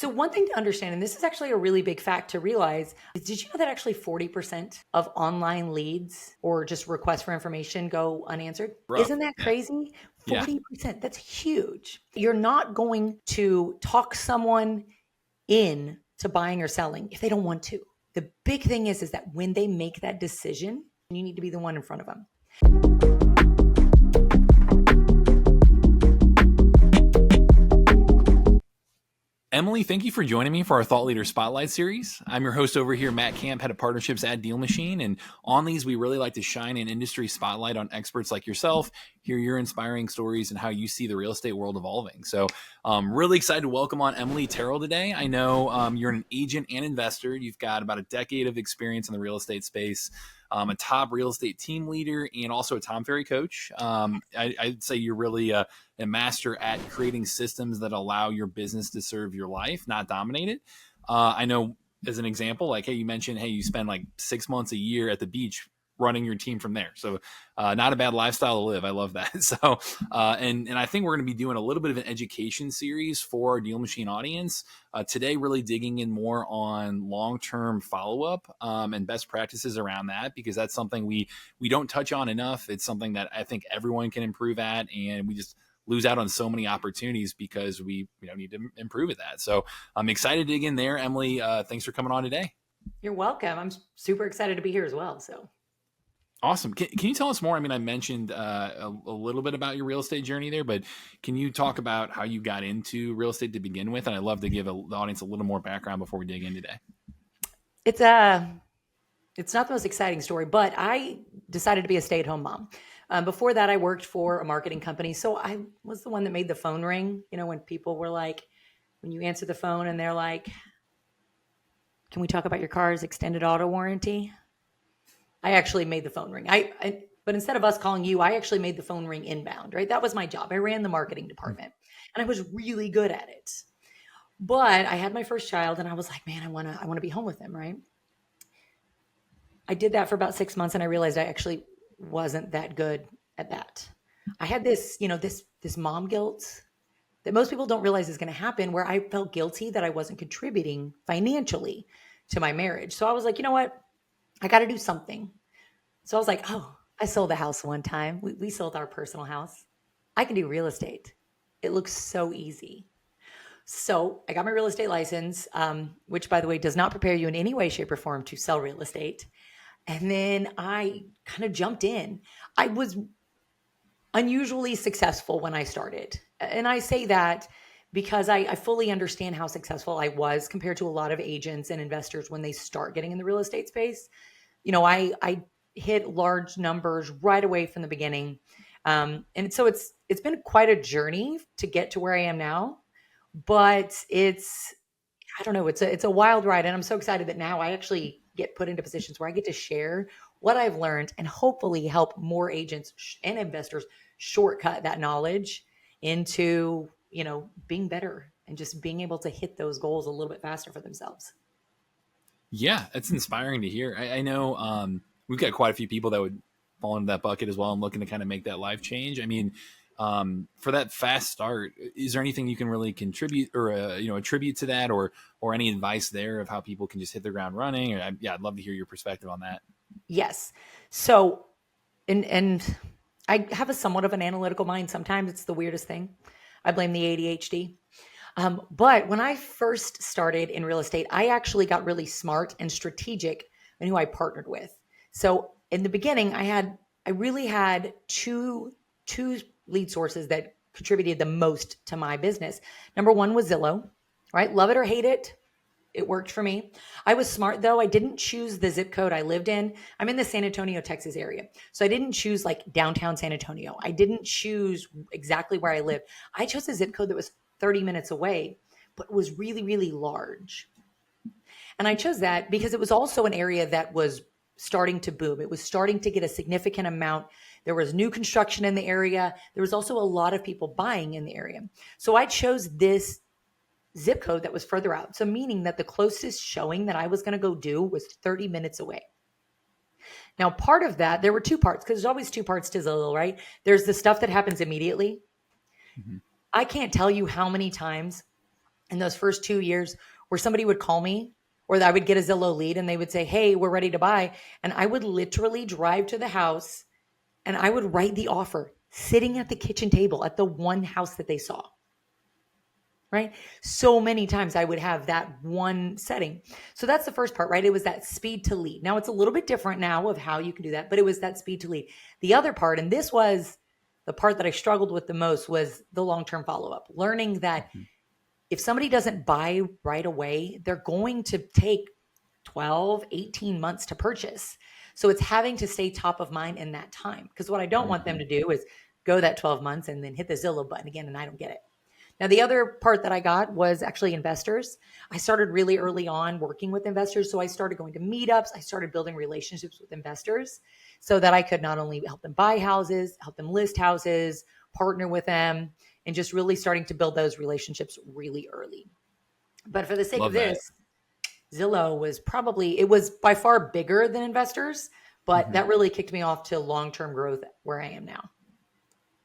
So one thing to understand, and this is actually a really big fact to realize, is did you know that actually 40% of online leads or just requests for information go unanswered? Rough. Isn't that Yeah. crazy? Yeah. 40%. That's huge. You're not going to talk someone in to buying or selling if they don't want to. The big thing is that when they make that decision, you need to be the one in front of them. Emily, thank you for joining me for our Thought Leader Spotlight series. I'm your host over here, Matt Camp, head of partnerships at DealMachine. And on these, we really like to shine an industry spotlight on experts like yourself, hear your inspiring stories and how you see the real estate world evolving. So really excited to welcome on Emily Terrell today. I know you're an agent and investor. You've got about a decade of experience in the real estate space. A top real estate team leader and also a Tom Ferry coach. I'd say you're really a master at creating systems that allow your business to serve your life, not dominate it. I know as an example, like, hey, you mentioned, hey, you spend like 6 months a year at the beach running your team from there. So not a bad lifestyle to live. I love that. So, and I think we're going to be doing a little bit of an education series for our DealMachine audience today, really digging in more on long-term follow-up and best practices around that, because that's something we don't touch on enough. It's something that I think everyone can improve at, and we just lose out on so many opportunities because we need to improve at that. So I'm excited to dig in there. Emily, thanks for coming on today. You're welcome. I'm super excited to be here as well. So awesome. Can you tell us more? I mean, I mentioned a little bit about your real estate journey there, but can you talk about how you got into real estate to begin with? And I'd love to give the audience a little more background before we dig in today. It's not the most exciting story, but I decided to be a stay-at-home mom. Before that, I worked for a marketing company. So I was the one that made the phone ring. You know, when people were like, when you answer the phone and they're like, can we talk about your car's extended auto warranty? I actually made the phone ring. But instead of us calling you, I actually made the phone ring inbound, right? That was my job. I ran the marketing department and I was really good at it. But I had my first child and I was like, man, I want to be home with him, right? I did that for about 6 months and I realized I actually wasn't that good at that. I had this, this mom guilt that most people don't realize is going to happen, where I felt guilty that I wasn't contributing financially to my marriage. So I was like, you know what? I got to do something. So I was like, oh, I sold a house one time. We sold our personal house. I can do real estate. It looks so easy. So I got my real estate license, which, by the way, does not prepare you in any way, shape, or form to sell real estate. And then I kind of jumped in. I was unusually successful when I started. And I say that because I fully understand how successful I was compared to a lot of agents and investors when they start getting in the real estate space. I hit large numbers right away from the beginning. And so it's been quite a journey to get to where I am now, but I don't know, it's a wild ride. And I'm so excited that now I actually get put into positions where I get to share what I've learned and hopefully help more agents and investors shortcut that knowledge into, being better and just being able to hit those goals a little bit faster for themselves. Yeah, it's inspiring to hear. I know we've got quite a few people that would fall into that bucket as well. I'm looking to kind of make that life change. I mean, for that fast start, is there anything you can really contribute or attribute to that, or any advice there of how people can just hit the ground running? Or I'd love to hear your perspective on that. Yes. So, and I have a somewhat of an analytical mind. Sometimes it's the weirdest thing. I blame the ADHD. But when I first started in real estate, I actually got really smart and strategic in who I partnered with. So in the beginning, I really had two lead sources that contributed the most to my business. Number one was Zillow, right? Love it or hate it. It worked for me. I was smart though. I didn't choose the zip code I lived in. I'm in the San Antonio, Texas area. So I didn't choose like downtown San Antonio. I didn't choose exactly where I lived. I chose a zip code that was 30 minutes away, but was really, really large. And I chose that because it was also an area that was starting to boom. It was starting to get a significant amount. There was new construction in the area. There was also a lot of people buying in the area. So I chose this zip code that was further out. So meaning that the closest showing that I was going to go do was 30 minutes away. Now, part of that, there were two parts, because there's always two parts to Zillow, right? There's the stuff that happens immediately. Mm-hmm. I can't tell you how many times in those first 2 years where somebody would call me or I would get a Zillow lead and they would say, hey, we're ready to buy. And I would literally drive to the house and I would write the offer sitting at the kitchen table at the one house that they saw. Right? So many times I would have that one setting. So that's the first part, right? It was that speed to lead. Now it's a little bit different now of how you can do that, but it was that speed to lead. The other part, and this was the part that I struggled with the most, was the long-term follow-up, learning that if somebody doesn't buy right away, they're going to take 12, 18 months to purchase. So it's having to stay top of mind in that time. Because what I don't want them to do is go that 12 months and then hit the Zillow button again and I don't get it. Now, the other part that I got was actually investors. I started really early on working with investors. So I started going to meetups. I started building relationships with investors so that I could not only help them buy houses, help them list houses, partner with them, and just really starting to build those relationships really early. But for the sake of this, Zillow was it was by far bigger than investors, but that really kicked me off to long-term growth where I am now.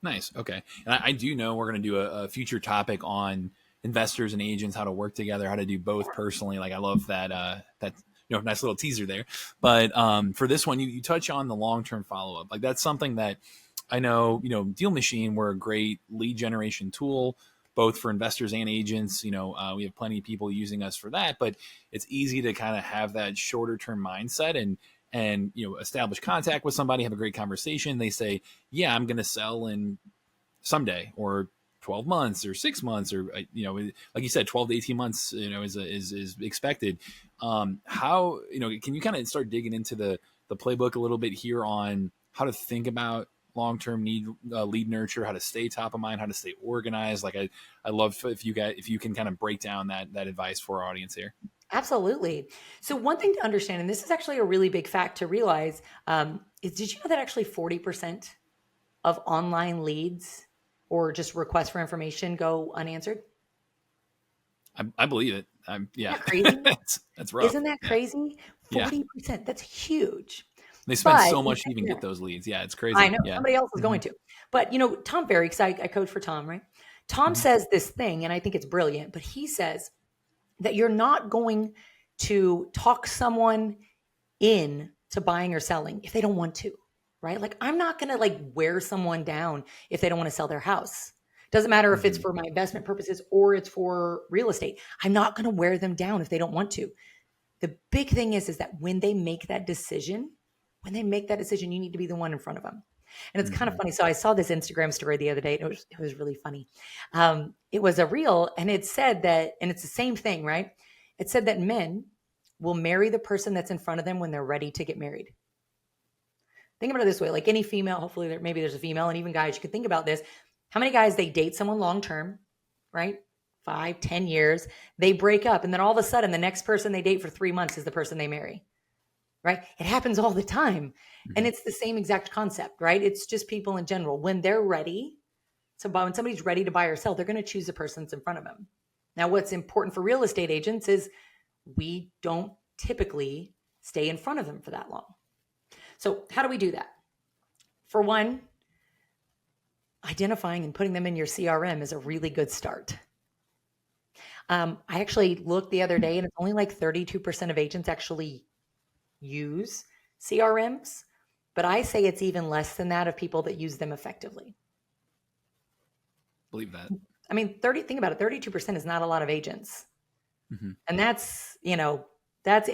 Nice. Okay. And I do know we're going to do a future topic on investors and agents, how to work together, how to do both personally. Like I love that, nice little teaser there. But for this one, you touch on the long-term follow-up. Like that's something that I know, DealMachine, we're a great lead generation tool, both for investors and agents. We have plenty of people using us for that, but it's easy to kind of have that shorter term mindset and establish contact with somebody, have a great conversation. They say, yeah, I'm going to sell in someday or 12 months or 6 months or, like you said, 12 to 18 months, is expected. How, can you kind of start digging into the playbook a little bit here on how to think about long-term lead nurture, how to stay top of mind, how to stay organized? Like I love if you can kind of break down that advice for our audience here. Absolutely. So one thing to understand, and this is actually a really big fact to realize, is did you know that actually 40% of online leads or just requests for information go unanswered? I believe it. Yeah. Isn't that crazy? That's rough. Isn't that crazy? 40%. That's huge. They spend But so much to even get those leads. Yeah, it's crazy. I know Yeah. somebody else is going to. But Tom Ferry, because I coach for Tom, right? Tom says this thing, and I think it's brilliant, but he says that you're not going to talk someone in to buying or selling if they don't want to, right? Like I'm not going to wear someone down if they don't want to sell their house. Doesn't matter if it's for my investment purposes or it's for real estate. I'm not going to wear them down if they don't want to. The big thing is that when they make that decision, you need to be the one in front of them. And it's kind of funny. So I saw this Instagram story the other day. And it was really funny. It was a reel, and it said that, and it's the same thing, right? It said that men will marry the person that's in front of them when they're ready to get married. Think about it this way: like any female, hopefully maybe there's a female, and even guys, you could think about this. How many guys they date someone long term, right? 5, 10 years, they break up, and then all of a sudden, the next person they date for 3 months is the person they marry. Right? It happens all the time. And it's the same exact concept, right? It's just people in general. When they're ready to buy, when somebody's ready to buy or sell, they're going to choose the person that's in front of them. Now, what's important for real estate agents is we don't typically stay in front of them for that long. So how do we do that? For one, identifying and putting them in your CRM is a really good start. I actually looked the other day, and it's only like 32% of agents actually use CRMs, but I say it's even less than that of people that use them effectively. Believe that. I mean, think about it. 32% is not a lot of agents. And that's, that's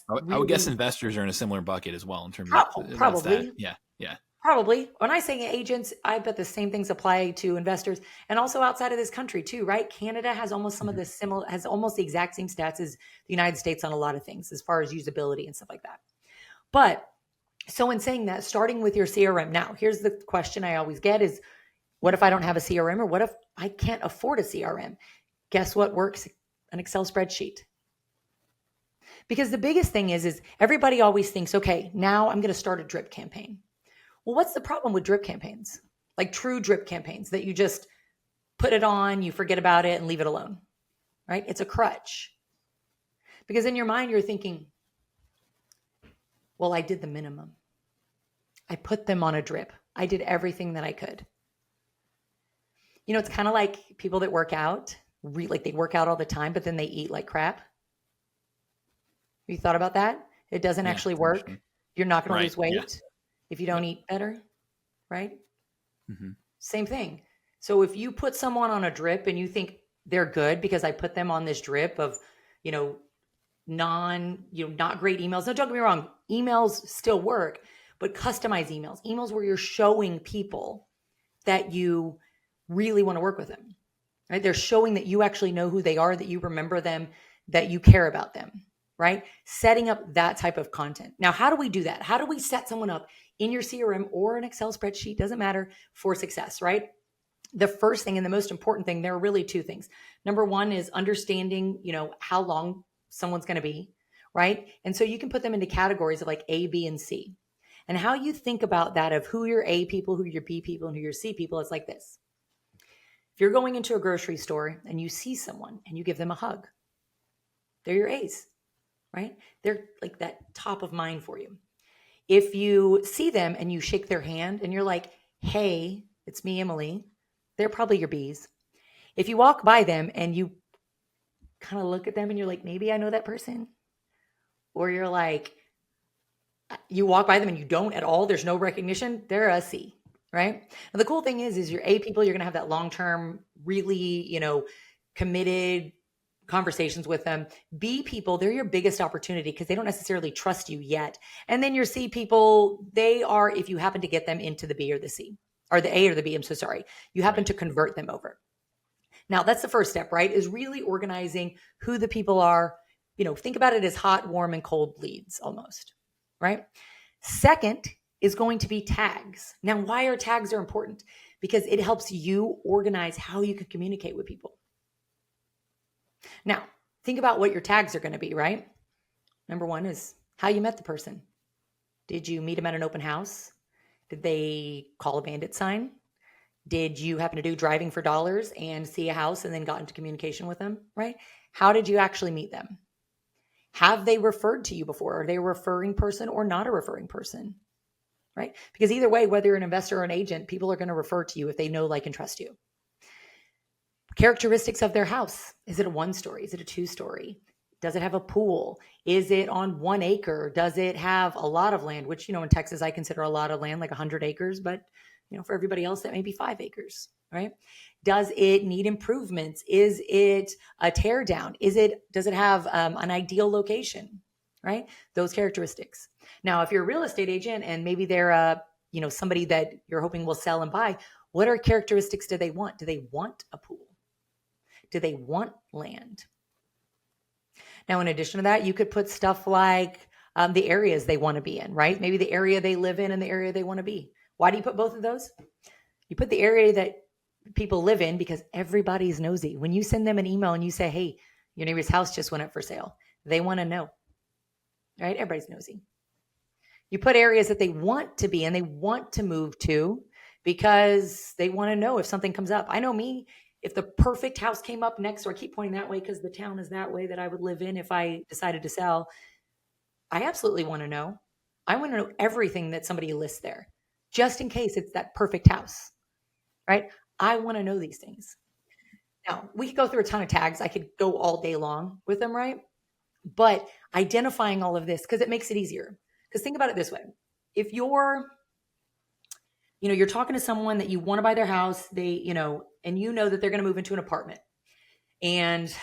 I would guess investors are in a similar bucket as well in terms of probably. Yeah. Probably. When I say agents, I bet the same things apply to investors and also outside of this country too, right? Canada has almost has almost the exact same stats as the United States on a lot of things as far as usability and stuff like that. But so in saying that, starting with your CRM, now here's the question I always get is, what if I don't have a CRM, or what if I can't afford a CRM? Guess what works? An Excel spreadsheet. Because the biggest thing is everybody always thinks, okay, now I'm going to start a drip campaign. Well, what's the problem with drip campaigns? Like true drip campaigns that you just put it on, you forget about it and leave it alone, right? It's a crutch. Because in your mind, you're thinking, well, I did the minimum. I put them on a drip. I did everything that I could. It's kind of like people that work out. like they work out all the time, but then they eat like crap. Have you thought about that? It doesn't Yeah, actually it's work. interesting. You're not going to Right. lose Yeah. weight if you don't Yep. eat better, right? Hmm. Same thing. So if you put someone on a drip and you think they're good because I put them on this drip of, you know, not great emails. No, don't get me wrong. Emails still work, but customize emails where you're showing people that you really want to work with them, right? They're showing that you actually know who they are, that you remember them, that you care about them, right? Setting up that type of content. Now, how do we do that? How do we set someone up in your CRM or an Excel spreadsheet? Doesn't matter, for success, right? The first thing and the most important thing, there are really two things. Number one is understanding, how long someone's going to be, right? And so you can put them into categories of like A, B, and C. And how you think about that of who your A people, who your B people, and who your C people is like this. If you're going into a grocery store and you see someone and you give them a hug, they're your A's, right? They're like that top of mind for you. If you see them and you shake their hand and you're like, hey, it's me, Emily, they're probably your B's. If you walk by them and you kind of look at them and you're like, maybe I know that person, or you're like, you walk by them and you don't at all, there's no recognition, they're a C, right? And the cool thing is your A people, you're going to have that long term, really, committed conversations with them. B people, they're your biggest opportunity because they don't necessarily trust you yet. And then your C people, they are, if you happen to get them into the B or the C, or the A or the B, I'm so sorry, you happen Right. to convert them over. Now, that's the first step, right? Is really organizing who the people are. Think about it as hot, warm, and cold leads almost, right? Second is going to be tags. Now, why are tags are important? Because it helps you organize how you can communicate with people. Now, think about what your tags are going to be, right? Number one is how you met the person. Did you meet them at an open house? Did they call a bandit sign? Did you happen to do driving for dollars and see a house and then got into communication with them, right? How did you actually meet them? Have they referred to you before? Are they a referring person or not a referring person, right? Because either way, whether you're an investor or an agent, people are going to refer to you if they know, like, and trust you. Characteristics of their house. Is it a 1-story? Is it a 2-story? Does it have a pool? Is it on 1 acre? Does it have a lot of land, which, in Texas, I consider a lot of land, like 100 acres, but for everybody else, that may be 5 acres, right? Does it need improvements? Is it a tear down? Does it have an ideal location, right? Those characteristics. Now, if you're a real estate agent and maybe they're somebody that you're hoping will sell and buy, what are characteristics do they want? Do they want a pool? Do they want land? Now, in addition to that, you could put stuff like the areas they want to be in, right? Maybe the area they live in and the area they want to be. Why do you put both of those? You put the area that people live in because everybody's nosy. When you send them an email and you say, hey, your neighbor's house just went up for sale, they want to know, right? Everybody's nosy. You put areas that they want to be and they want to move to because they want to know if something comes up. I know me, if the perfect house came up next, or I keep pointing that way because the town is that way that I would live in if I decided to sell, I absolutely want to know. I want to know everything that somebody lists there, just in case it's that perfect house, right? I want to know these things. Now, we could go through a ton of tags. I could go all day long with them, right? But identifying all of this, because it makes it easier. Because think about it this way. If you're talking to someone that you want to buy their house, and you know that they're going to move into an apartment. And,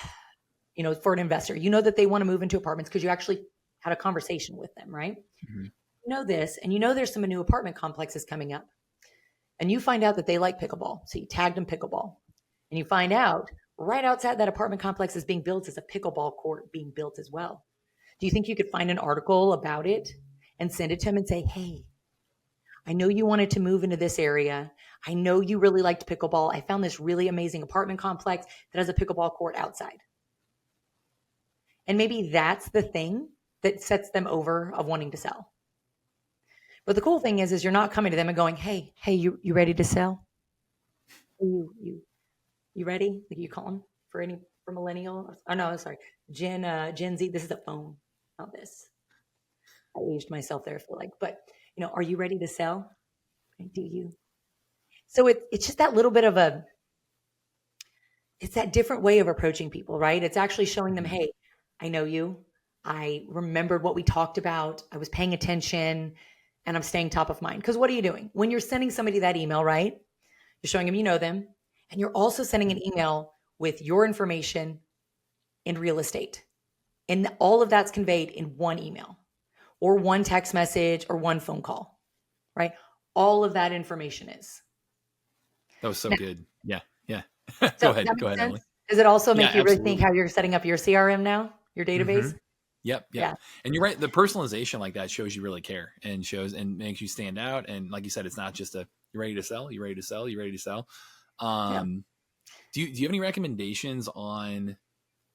for an investor, you know that they want to move into apartments because you actually had a conversation with them, right? Hmm. You know this, and you know there's some new apartment complexes coming up. And you find out that they like pickleball. So you tagged them pickleball. And you find out right outside that apartment complex is being built as a pickleball court being built as well. Do you think you could find an article about it and send it to him and say, hey, I know you wanted to move into this area. I know you really liked pickleball. I found this really amazing apartment complex that has a pickleball court outside. And maybe that's the thing that sets them over of wanting to sell. But the cool thing is you're not coming to them and going, hey, you ready to sell? You ready? Like, you call them for millennial? Oh no, sorry, Gen Z. This is a phone, not this. I aged myself there for but are you ready to sell? Do you? So it's just that little bit of a it's that different way of approaching people, right? It's actually showing them, Mhm. hey, I know you. I remembered what we talked about. I was paying attention and I'm staying top of mind. Because what are you doing? When you're sending somebody that email, right? You're showing them you know them. And you're also sending an email with your information in real estate. And all of that's conveyed in one email or one text message or one phone call, right? All of that information is. That was so Now, good. Yeah. Yeah. so Go does ahead. that Go make ahead, sense? Emily. Does it also Yeah, make you really think absolutely. how you're setting up your CRM now, your Hmm. database? Yep. Yep. Yeah. And you're right. The personalization like that shows you really care and shows and makes you stand out. And like you said, it's not just a you ready to sell, you ready to sell, you ready to sell. Yeah. Um, do you have any recommendations on?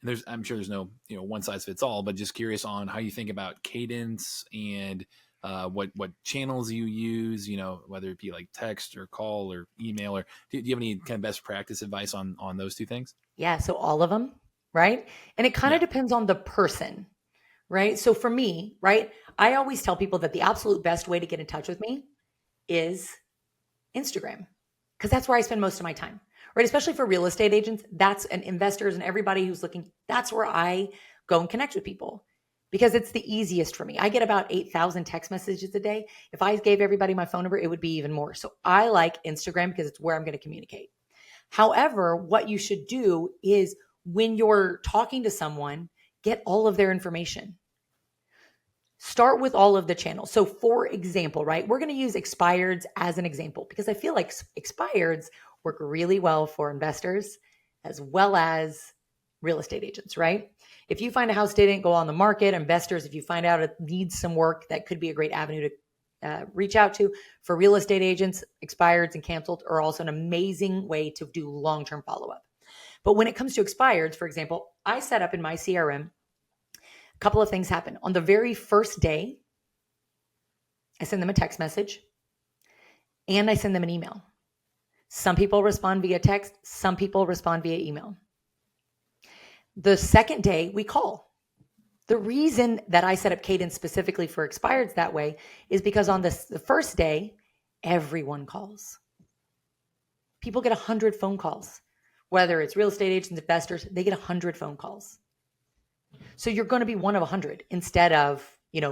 And I'm sure there's no one size fits all, but just curious on how you think about cadence and what channels you use. Whether it be like text or call or email, or do you have any kind of best practice advice on those two things? Yeah. So all of them, right? And it kind of Yeah. depends on the person, right? So for me, right, I always tell people that the absolute best way to get in touch with me is Instagram, because that's where I spend most of my time, right? Especially for real estate agents, and investors and everybody who's looking, that's where I go and connect with people because it's the easiest for me. I get about 8,000 text messages a day. If I gave everybody my phone number, it would be even more. So I like Instagram because it's where I'm going to communicate. However, what you should do is when you're talking to someone, get all of their information. Start with all of the channels. So, for example, right, we're going to use expireds as an example because I feel like expireds work really well for investors as well as real estate agents, right? If you find a house didn't go on the market, investors, if you find out it needs some work, that could be a great avenue to reach out to. For real estate agents, expireds and canceled are also an amazing way to do long term follow up. But when it comes to expireds, for example, I set up in my CRM, a couple of things happen. On the very first day, I send them a text message and I send them an email. Some people respond via text, some people respond via email. The second day, we call. The reason that I set up cadence specifically for expireds that way is because on the first day, everyone calls. People get 100 phone calls. Whether it's real estate agents, investors, they get 100 phone calls. So you're going to be one of 100 instead of,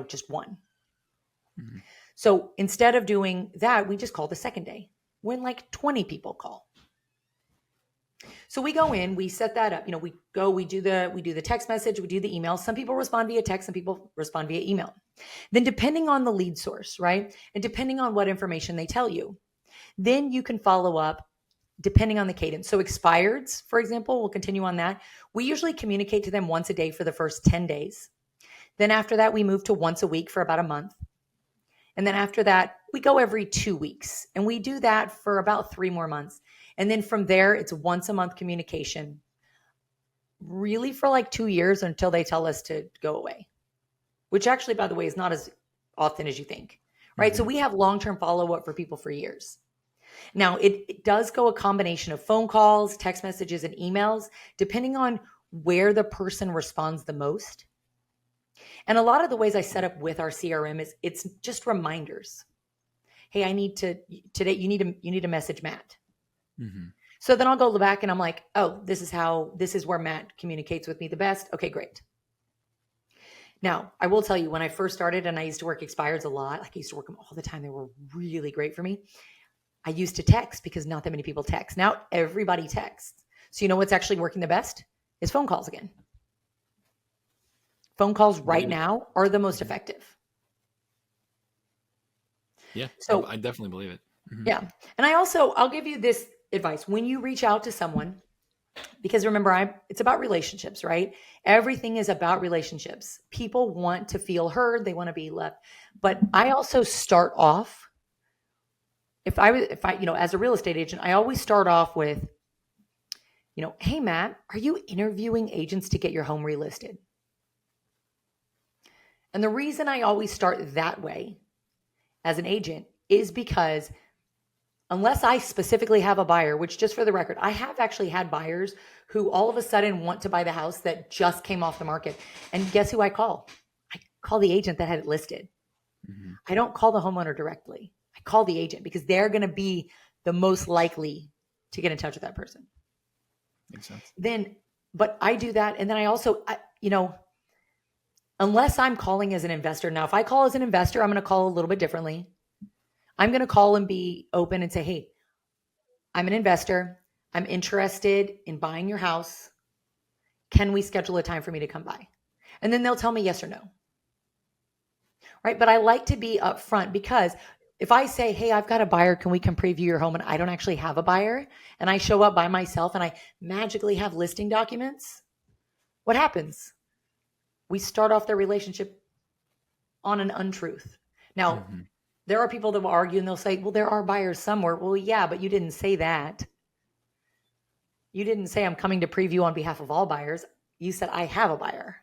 just one. Mhm. So instead of doing that, we just call the second day when like 20 people call. So we go in, we set that up. We do the text message, we do the email. Some people respond via text, some people respond via email. Then depending on the lead source, right? And depending on what information they tell you, then you can follow up depending on the cadence. So expireds, for example, we'll continue on that. We usually communicate to them once a day for the first 10 days. Then after that, we move to once a week for about a month. And then after that, we go every 2 weeks. And we do that for about 3 more months. And then from there, it's once a month communication, really for like 2 years until they tell us to go away, which actually, by the way, is not as often as you think, right? So Mhm. we have long term follow up for people for years. Now, it does go a combination of phone calls, text messages, and emails, depending on where the person responds the most. And a lot of the ways I set up with our CRM is it's just reminders. Hey, I need to today. You need to message Matt. Mhm. So then I'll go back and I'm like, oh, this is where Matt communicates with me the best. Okay, great. Now, I will tell you, when I first started and I used to work expireds a lot, like I used to work them all the time, they were really great for me. I used to text because not that many people text. Now everybody texts. So you know what's actually working the best is phone calls again. Phone calls right Believe it. now are the most Mhm. effective. Yeah, So I definitely believe it. Mhm. yeah. And I'll give you this advice. When you reach out to someone, because remember, it's about relationships, right? Everything is about relationships. People want to feel heard, they want to be loved. But I also start off, as a real estate agent, I always start off with, hey Matt, are you interviewing agents to get your home relisted? And the reason I always start that way as an agent is because unless I specifically have a buyer, which just for the record, I have actually had buyers who all of a sudden want to buy the house that just came off the market. And guess who I call? I call the agent that had it listed. Mhm. I don't call the homeowner directly. I call the agent because they're going to be the most likely to get in touch with that person. Makes sense. Then, but I do that. And then I also, unless I'm calling as an investor. Now, if I call as an investor, I'm going to call a little bit differently. I'm going to call and be open and say, hey, I'm an investor. I'm interested in buying your house. Can we schedule a time for me to come by? And then they'll tell me yes or no. Right. But I like to be upfront, because if I say, hey, I've got a buyer, can we come preview your home? And I don't actually have a buyer, and I show up by myself and I magically have listing documents, what happens? We start off their relationship on an untruth. Now, there are people that will argue and they'll say, well, there are buyers somewhere. Well, yeah, but you didn't say that. You didn't say I'm coming to preview on behalf of all buyers. You said I have a buyer.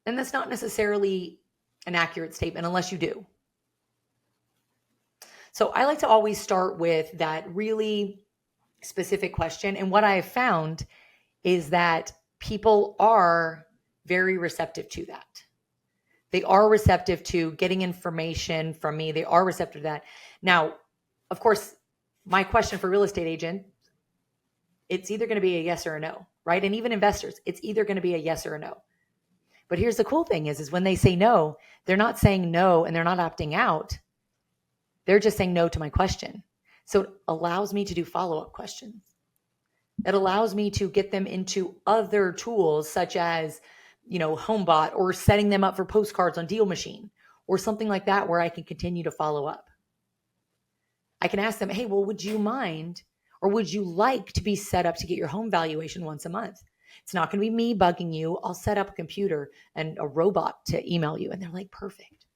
And that's not necessarily an accurate statement unless you do. So I like to always start with that really specific question. And what I have found is that people are very receptive to that. They are receptive to getting information from me. They are receptive to that. Now, of course, my question for real estate agent, it's either going to be a yes or a no, right? And even investors, it's either going to be a yes or a no. But here's the cool thing is when they say no, they're not saying no and they're not opting out. They're just saying no to my question. So it allows me to do follow-up questions. It allows me to get them into other tools such as, HomeBot, or setting them up for postcards on DealMachine or something like that, where I can continue to follow up. I can ask them, hey, well, would you mind, or would you like to be set up to get your home valuation once a month? It's not going to be me bugging you. I'll set up a computer and a robot to email you. And they're like, perfect.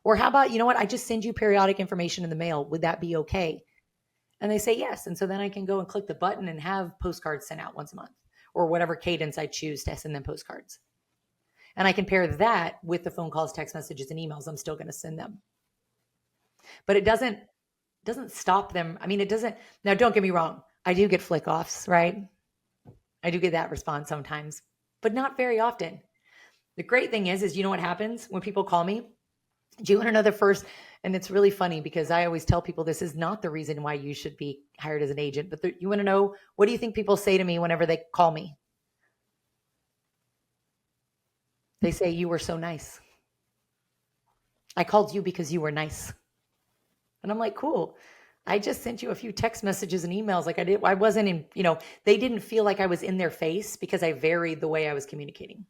Or how about, I just send you periodic information in the mail. Would that be okay? And they say yes. And so then I can go and click the button and have postcards sent out once a month, or whatever cadence I choose to send them postcards. And I can pair that with the phone calls, text messages, and emails I'm still going to send them. But it doesn't stop them. I mean, it doesn't. Now, don't get me wrong. I do get flick offs, right? I do get that response sometimes, but not very often. The great thing is you know what happens when people call me? Do you want to know the first? And it's really funny because I always tell people this is not the reason why you should be hired as an agent, but you want to know, what do you think people say to me whenever they call me? They say, you were so nice. I called you because you were nice. And I'm like, cool. I just sent you a few text messages and emails like I did. I wasn't in, they didn't feel like I was in their face because I varied the way I was communicating.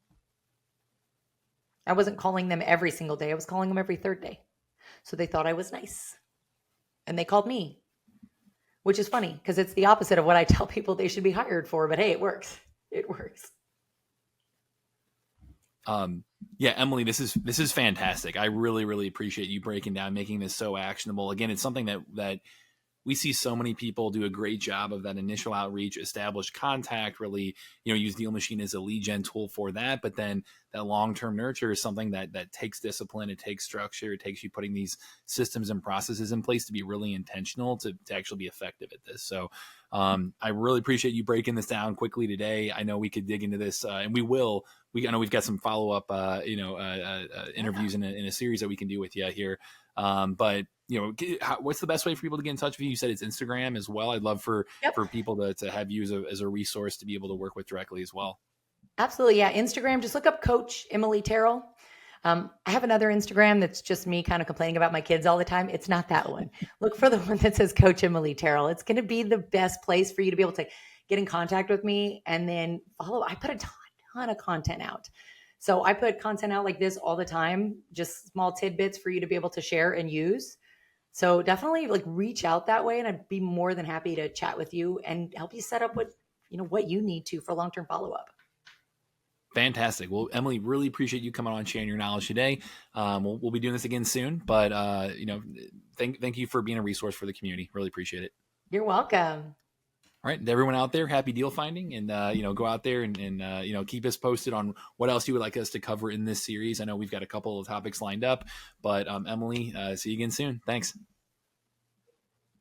I wasn't calling them every single day. I was calling them every third day. So they thought I was nice. And they called me, which is funny because it's the opposite of what I tell people they should be hired for. But hey, it works. It works. Yeah, Emily, this is fantastic. I really, really appreciate you breaking down, making this so actionable. Again, it's something that we see so many people do a great job of, that initial outreach, establish contact, really, use DealMachine as a lead gen tool for that. But then that long-term nurture is something that takes discipline, it takes structure, it takes you putting these systems and processes in place to be really intentional to actually be effective at this. So I really appreciate you breaking this down quickly today. I know we could dig into this, and we will. I know we've got some follow-up, interviews in a series that we can do with you here. But what's the best way for people to get in touch with you? You said it's Instagram as well. I'd love for people to have you as a resource to be able to work with directly as well. Absolutely. Yeah. Instagram, just look up Coach Emily Terrell. I have another Instagram that's just me kind of complaining about my kids all the time. It's not that one. Look for the one that says Coach Emily Terrell. It's going to be the best place for you to be able to get in contact with me and then follow. I put a ton of content out. So I put content out like this all the time, just small tidbits for you to be able to share and use. So definitely reach out that way, and I'd be more than happy to chat with you and help you set up what you need to for long-term follow-up. Fantastic. Well, Emily, really appreciate you coming on, sharing your knowledge today. We'll be doing this again soon, but thank you for being a resource for the community. Really appreciate it. You're welcome. All right, to everyone out there, happy deal finding, and go out there and keep us posted on what else you would like us to cover in this series. I know we've got a couple of topics lined up, but Emily, see you again soon. Thanks.